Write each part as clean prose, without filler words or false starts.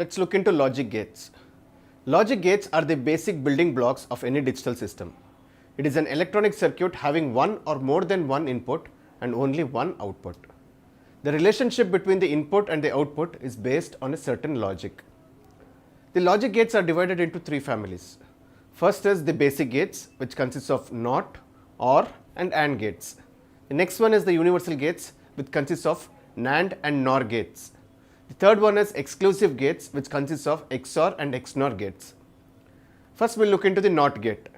Let's look into logic gates. Logic gates are the basic building blocks of any digital system. It is an electronic circuit having one or more than one input and only one output. The relationship between the input and the output is based on a certain logic. The logic gates are divided into three families. First is the basic gates, which consists of NOT, OR and AND gates. The next one is the universal gates, which consists of NAND and NOR gates. The third one is exclusive gates, which consists of XOR and XNOR gates. First we will look into the NOT gate.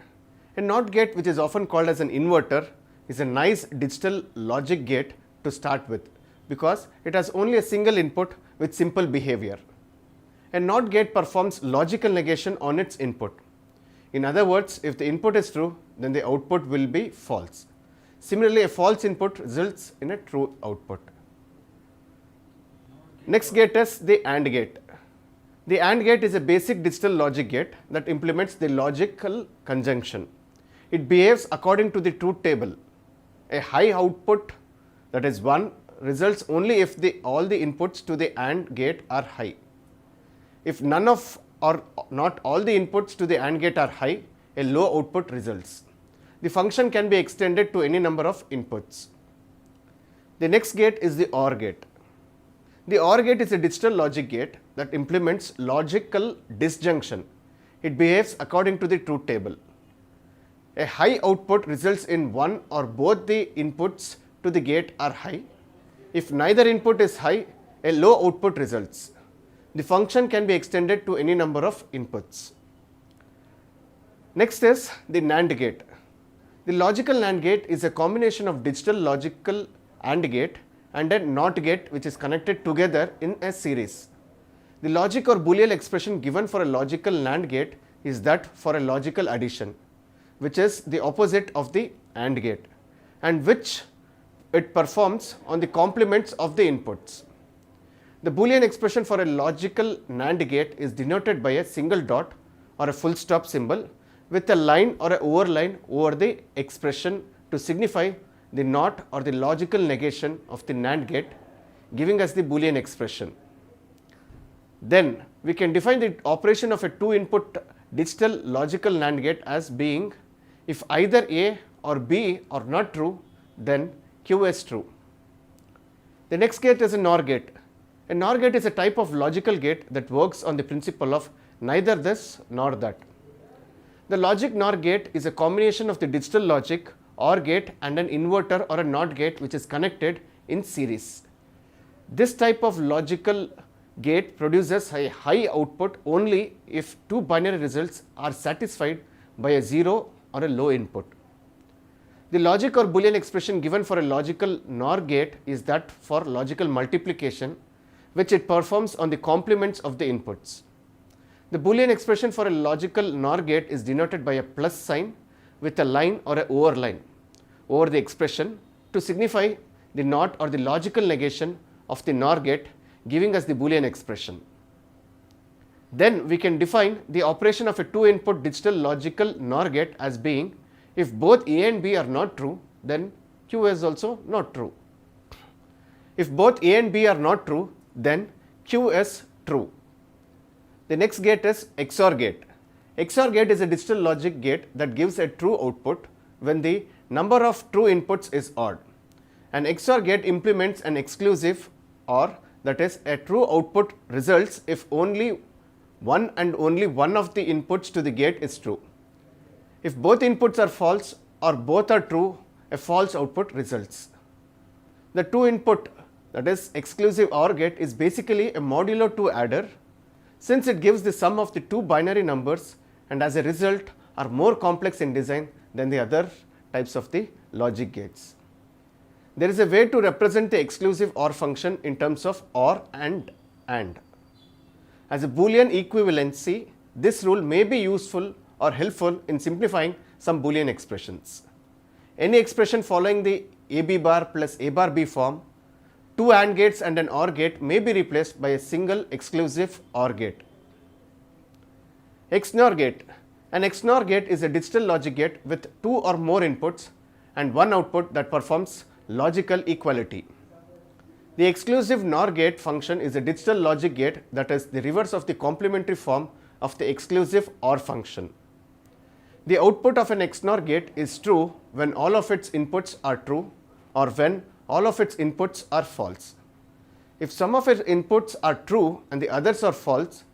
A NOT gate, which is often called as an inverter, is a nice digital logic gate to start with because it has only a single input with simple behavior. A NOT gate performs logical negation on its input. In other words, if the input is true, then the output will be false. Similarly, a false input results in a true output. Next gate is the AND gate. The AND gate is a basic digital logic gate that implements the logical conjunction. It behaves according to the truth table. A high output, that is 1, results only if all the inputs to the AND gate are high. If none of or not all the inputs to the AND gate are high, a low output results. The function can be extended to any number of inputs. The next gate is the OR gate. The OR gate is a digital logic gate that implements logical disjunction. It behaves according to the truth table. A high output results in one or both the inputs to the gate are high. If neither input is high, a low output results. The function can be extended to any number of inputs. Next is the NAND gate. The logical NAND gate is a combination of digital logical AND gate and a NOT gate which is connected together in a series. The logic or Boolean expression given for a logical NAND gate is that for a logical addition, which is the opposite of the AND gate, and which it performs on the complements of the inputs. The Boolean expression for a logical NAND gate is denoted by a single dot or a full stop symbol with a line or a overline over the expression to signify the NOT or the logical negation of the NAND gate, giving us the Boolean expression. Then we can define the operation of a two input digital logical NAND gate as being if either A or B are not true, then Q is true. The next gate is a NOR gate. A NOR gate is a type of logical gate that works on the principle of neither this nor that. The logic NOR gate is a combination of the digital logic OR gate and an inverter or a NOT gate which is connected in series. This type of logical gate produces a high output only if two binary results are satisfied by a 0 or a low input. The logic or Boolean expression given for a logical NOR gate is that for logical multiplication, which it performs on the complements of the inputs. The Boolean expression for a logical NOR gate is denoted by a plus sign with a line or a overline over the expression to signify the NOT or the logical negation of the NOR gate, giving us the Boolean expression. Then we can define the operation of a two input digital logical NOR gate as being if both A and B are not true, then Q is also not true. If both A and B are not true, then Q is true. The next gate is XOR gate. XOR gate is a digital logic gate that gives a true output when the number of true inputs is odd. An XOR gate implements an exclusive OR, that is, a true output results if only one of the inputs to the gate is true. If both inputs are false or both are true, a false output results. The two input, that is exclusive OR gate, is basically a modulo 2 adder since it gives the sum of the two binary numbers and as a result are more complex in design than the other types of the logic gates. There is a way to represent the exclusive OR function in terms of OR and AND. As a Boolean equivalency, this rule may be useful or helpful in simplifying some Boolean expressions. Any expression following the AB bar plus A bar B form, two AND gates and an OR gate may be replaced by a single exclusive OR gate. XNOR gate. An XNOR gate is a digital logic gate with two or more inputs and one output that performs logical equality. The exclusive NOR gate function is a digital logic gate that is the reverse of the complementary form of the exclusive OR function. The output of an XNOR gate is true when all of its inputs are true or when all of its inputs are false. If some of its inputs are true and the others are false,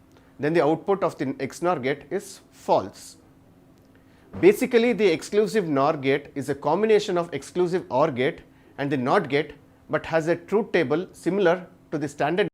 then the output of the XNOR gate is false. Basically, the exclusive NOR gate is a combination of exclusive OR gate and the NOT gate, but has a truth table similar to the standard